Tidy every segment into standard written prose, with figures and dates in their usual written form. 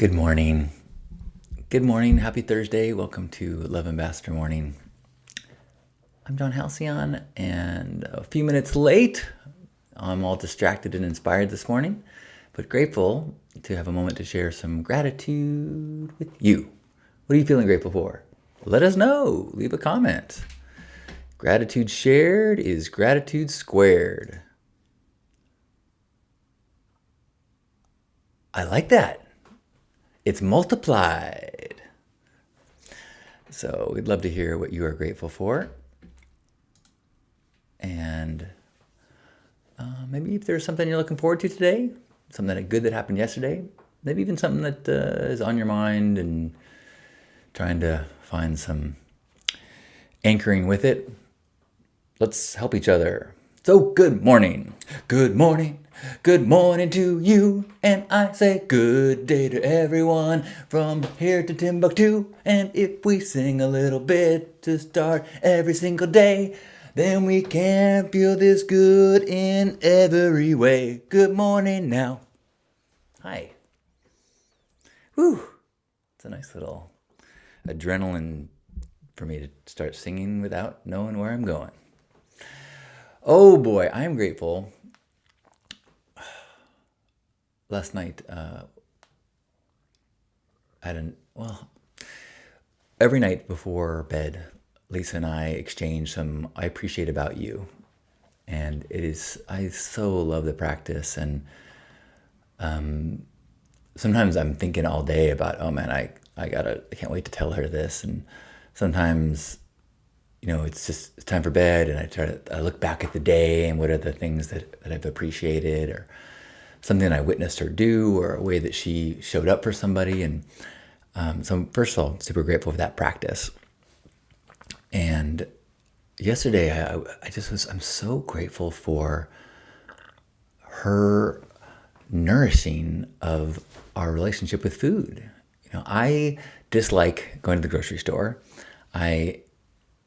Good morning. Good morning. Happy Thursday. Welcome to Love Ambassador Morning. I'm John Halcyon, and a few minutes late. I'm all distracted and inspired this morning, but grateful to have a moment to share some gratitude with you. What are you feeling grateful for? Let us know. Leave a comment. Gratitude shared is gratitude squared. I like that. It's multiplied. So we'd love to hear what you are grateful for. And maybe if there's something you're looking forward to today, something good that happened yesterday, maybe even something that is on your mind and trying to find some anchoring with it. Let's help each other. So good morning. Good morning. Good morning to you, and I say good day to everyone from here to Timbuktu. And if we sing a little bit to start every single day, then we can feel this good in every way. Good morning now. Hi. Whew. It's a nice little adrenaline for me to start singing without knowing where I'm going. Oh boy, I am grateful. Last night, every night before bed, Lisa and I exchange some I appreciate about you. And I so love the practice. And sometimes I'm thinking all day about, oh man, I can't wait to tell her this. And sometimes, it's time for bed, and I look back at the day and what are the things that I've appreciated, or something I witnessed her do, or a way that she showed up for somebody. And so first of all, super grateful for that practice. And yesterday, I'm so grateful for her nourishing of our relationship with food. I dislike going to the grocery store. I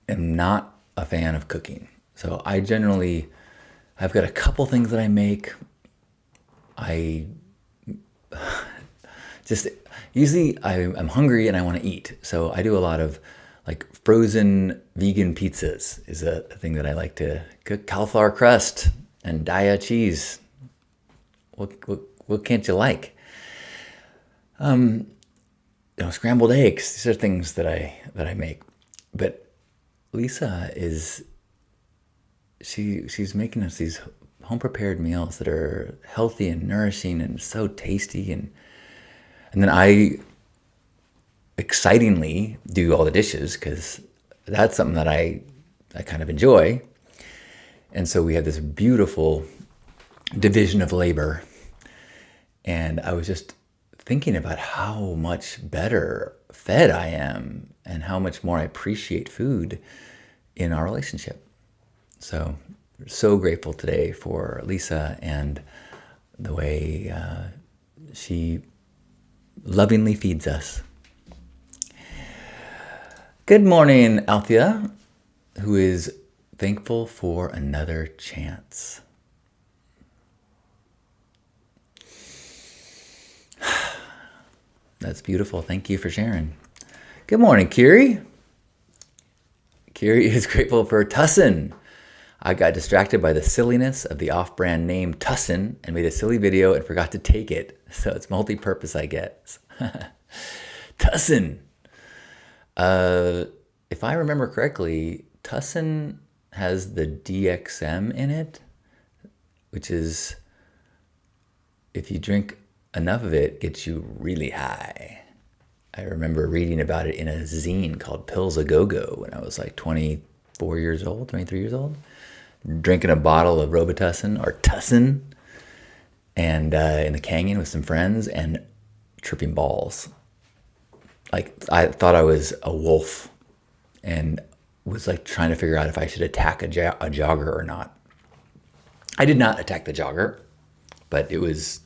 am not a fan of cooking. So I've got a couple things that I make. I'm hungry and I want to eat. So I do a lot of like frozen vegan pizzas is a thing that I like to cook. Cauliflower crust and Daiya cheese. What can't you like? Scrambled eggs. These are things that I make. But Lisa she's making us these home prepared meals that are healthy and nourishing and so tasty, and then I excitingly do all the dishes because that's something that I kind of enjoy. And so we have this beautiful division of labor. And I was just thinking about how much better fed I am and how much more I appreciate food in our relationship. So grateful today for Lisa and the way she lovingly feeds us. Good morning, Althea, who is thankful for another chance. That's beautiful. Thank you for sharing. Good morning, Kiri. Kiri is grateful for Tussin. I got distracted by the silliness of the off-brand name Tussin and made a silly video and forgot to take it. So it's multi-purpose, I guess. Tussin. If I remember correctly, Tussin has the DXM in it, which is, if you drink enough of it, gets you really high. I remember reading about it in a zine called Pills A Go-Go when I was like 23 years old, drinking a bottle of Robitussin or Tussin, and in the canyon with some friends and tripping balls. Like I thought I was a wolf and was like trying to figure out if I should attack a jogger or not. I did not attack the jogger, but it was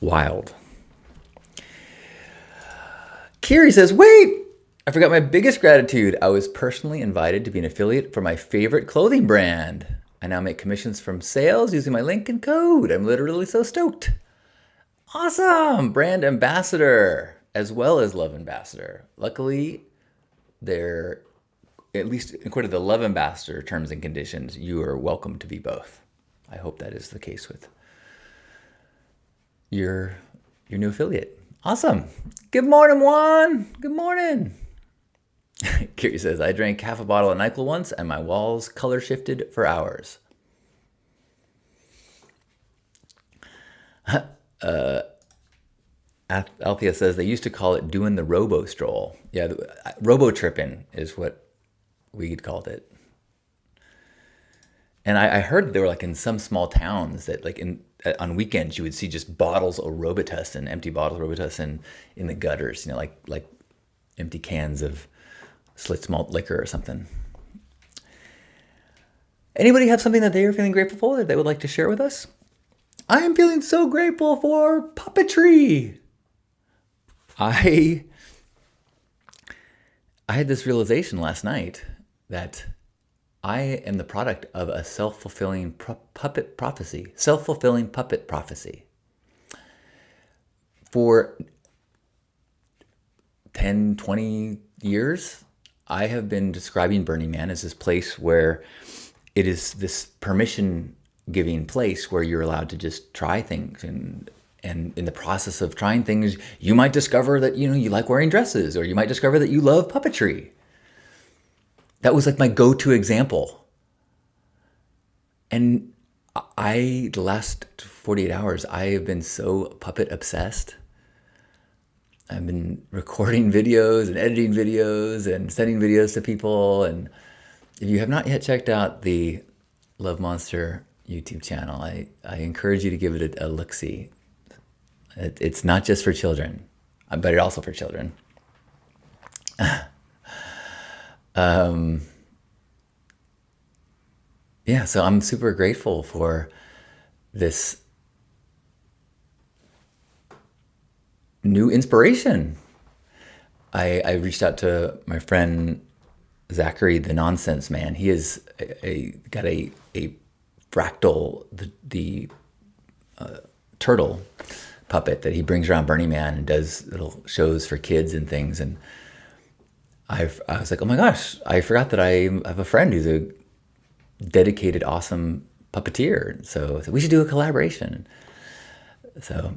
wild. Kiri says, wait, I forgot my biggest gratitude. I was personally invited to be an affiliate for my favorite clothing brand. I now make commissions from sales using my link and code. I'm literally so stoked. Awesome! Brand ambassador as well as love ambassador. Luckily, they're, at least according to the love ambassador terms and conditions, you are welcome to be both. I hope that is the case with your new affiliate. Awesome. Good morning, Juan. Good morning. Kiri says, I drank half a bottle of NyQuil once and my walls color shifted for hours. Althea says they used to call it doing the robo stroll. Yeah, robo tripping is what we'd called it. And I heard that there were like in some small towns that like on weekends you would see just bottles of Robitussin, empty bottles of Robitussin in the gutters, you know, like empty cans of Schlitz malt liquor or something. Anybody have something that they are feeling grateful for that they would like to share with us? I am feeling so grateful for puppetry. I had this realization last night that I am the product of a self-fulfilling puppet prophecy. Self-fulfilling puppet prophecy. For 10, 20 years, I have been describing Burning Man as this place where it is this permission-giving place where you're allowed to just try things, and in the process of trying things, you might discover that you like wearing dresses, or you might discover that you love puppetry. That was like my go-to example. And the last 48 hours, I have been so puppet obsessed. I've been recording videos and editing videos and sending videos to people. And if you have not yet checked out the Love Monster YouTube channel, I encourage you to give it a look-see. It's not just for children, but it's also for children. Yeah, so I'm super grateful for this new inspiration. I reached out to my friend Zachary, the Nonsense Man. He is got a fractal, the turtle puppet that he brings around Burning Man and does little shows for kids and things. And I was like, oh my gosh, I forgot that I have a friend who's a dedicated, awesome puppeteer. So we should do a collaboration. So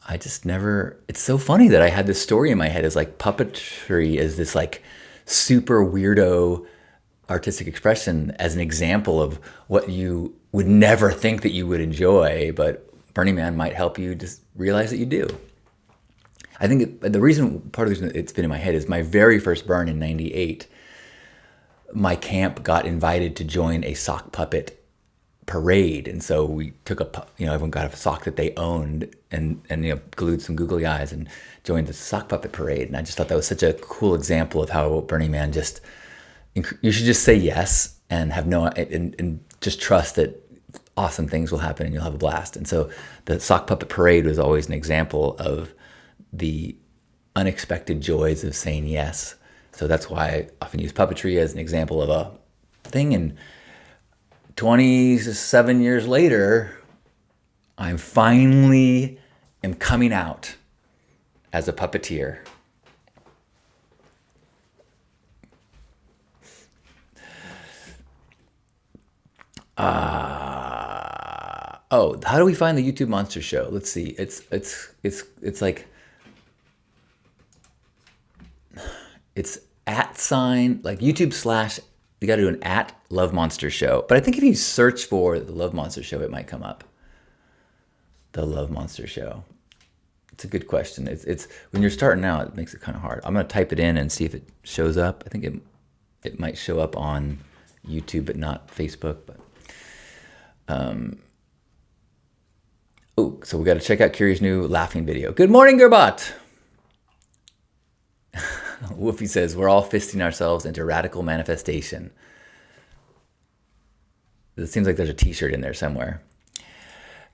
I just never, it's so funny that I had this story in my head as like puppetry is this like super weirdo artistic expression as an example of what you would never think that you would enjoy, but Burning Man might help you just realize that you do. I think part of the reason it's been in my head is my very first burn in '98. My camp got invited to join a sock puppet parade, and so we took everyone got a sock that they owned and glued some googly eyes and joined the sock puppet parade. And I just thought that was such a cool example of how Burning Man you should just say yes and have and just trust that awesome things will happen and you'll have a blast. And so the sock puppet parade was always an example of the unexpected joys of saying yes. So that's why I often use puppetry as an example of a thing. And 27 years later, I'm finally coming out as a puppeteer. How do we find the YouTube Monster Show? Let's see. It's like it's @ like YouTube / you got to do an @ Love Monster Show. But I think if you search for the Love Monster Show, it might come up. The Love Monster Show. It's a good question. It's when you're starting out, it makes it kind of hard. I'm gonna type it in and see if it shows up. I think it might show up on YouTube, but not Facebook. But so we got to check out Kiri's new laughing video. Good morning, Gerbot. Woofy says, we're all fisting ourselves into radical manifestation. It seems like there's a t-shirt in there somewhere.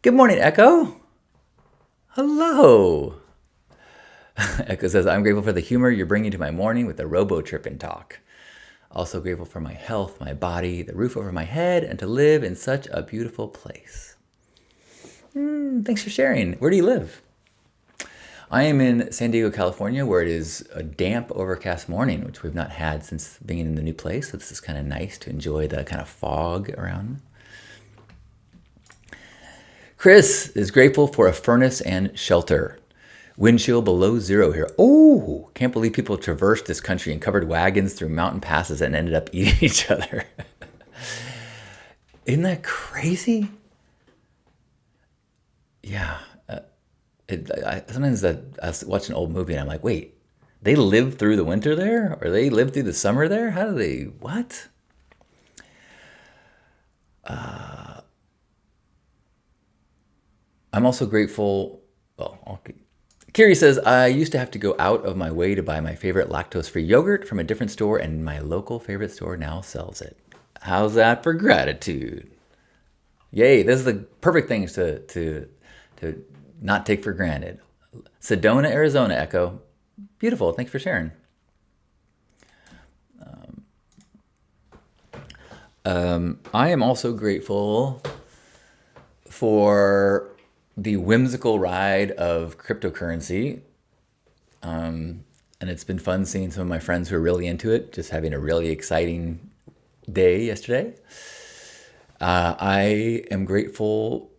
Good morning, Echo. Hello. Echo says, I'm grateful for the humor you're bringing to my morning with the robo-tripping talk. Also grateful for my health, my body, the roof over my head, and to live in such a beautiful place. Thanks for sharing. Where do you live? I am in San Diego, California, where it is a damp, overcast morning, which we've not had since being in the new place. So this is kind of nice to enjoy the kind of fog around. Chris is grateful for a furnace and shelter. Wind chill below zero here. Oh, can't believe people traversed this country and covered wagons through mountain passes and ended up eating each other. Isn't that crazy? Yeah. Sometimes I watch an old movie and I'm like, wait, they lived through the winter there? Or they lived through the summer there? How do they, what? I'm also grateful, well, okay. Kiri says, I used to have to go out of my way to buy my favorite lactose-free yogurt from a different store, and my local favorite store now sells it. How's that for gratitude? Yay, this is the perfect things to not take for granted. Sedona, Arizona, Echo. Beautiful, thanks for sharing. I am also grateful for the whimsical ride of cryptocurrency. And it's been fun seeing some of my friends who are really into it, just having a really exciting day yesterday. I am grateful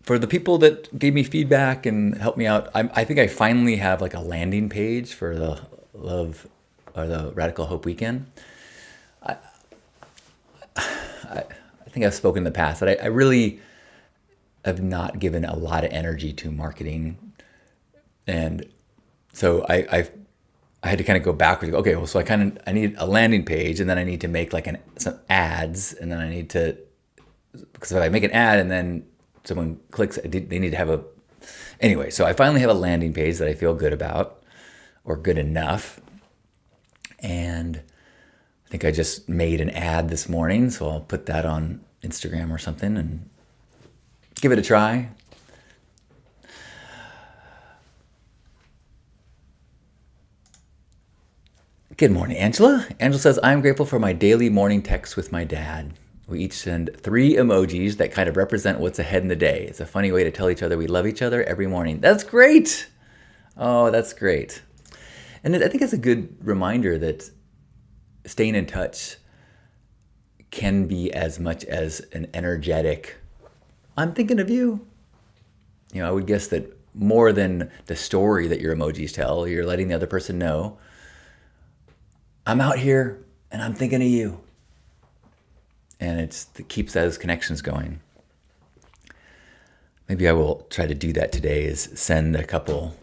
for the people that gave me feedback and helped me out. I think I finally have like a landing page for the Love or the Radical Hope Weekend. I think I've spoken in the past that I really have not given a lot of energy to marketing, and so I had to kind of go backwards. Okay, well, so I need a landing page, and then I need to make like some ads, and then I need to, because if I make an ad and then someone clicks, they need to have anyway. So I finally have a landing page that I feel good about, or good enough, and I think I just made an ad this morning, so I'll put that on Instagram or something and give it a try. Good morning, Angela. Angela says, I'm grateful for my daily morning texts with my dad. We each send 3 emojis that kind of represent what's ahead in the day. It's a funny way to tell each other we love each other every morning. That's great. Oh, that's great. And I think it's a good reminder that staying in touch can be as much as an energetic, I'm thinking of you. You know, I would guess that more than the story that your emojis tell, you're letting the other person know, I'm out here and I'm thinking of you. And it keeps those connections going. Maybe I will try to do that today, is send a couple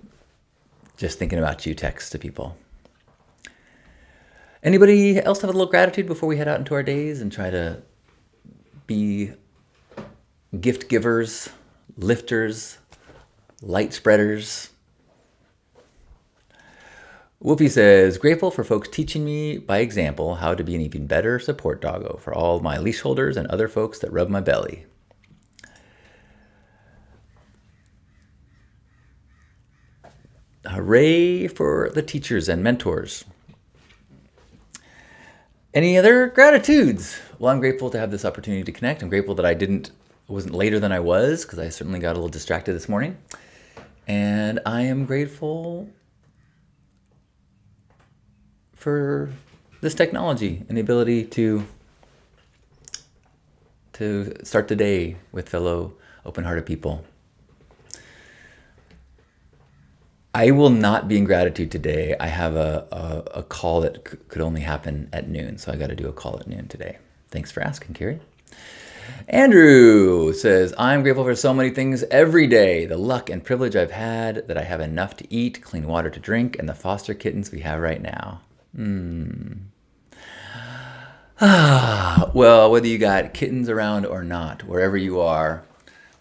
just thinking about you texts to people. Anybody else have a little gratitude before we head out into our days and try to be gift givers, lifters, light spreaders? Whoopi says, grateful for folks teaching me by example how to be an even better support doggo for all my leash holders and other folks that rub my belly. Hooray for the teachers and mentors. Any other gratitudes? Well, I'm grateful to have this opportunity to connect. I'm grateful that I wasn't later than I was, because I certainly got a little distracted this morning. And I am grateful for this technology and the ability to start the day with fellow open-hearted people. I will not be in gratitude today. I have a call that could only happen at noon, so I got to do a call at noon today. Thanks for asking, Carrie. Andrew says, I'm grateful for so many things every day. The luck and privilege I've had that I have enough to eat, clean water to drink, and the foster kittens we have right now. Well, whether you got kittens around or not, wherever you are,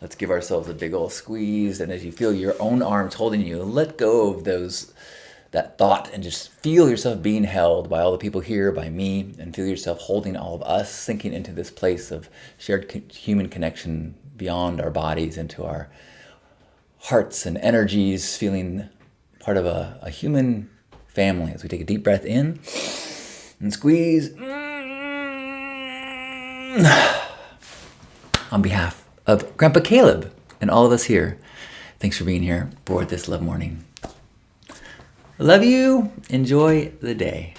let's give ourselves a big old squeeze. And as you feel your own arms holding you, let go of that thought and just feel yourself being held by all the people here, by me, and feel yourself holding all of us, sinking into this place of shared human connection beyond our bodies, into our hearts and energies, feeling part of a human family as we take a deep breath in and squeeze. On behalf of Grandpa Caleb and all of us here, thanks for being here for this Love Morning. Love you. Enjoy the day.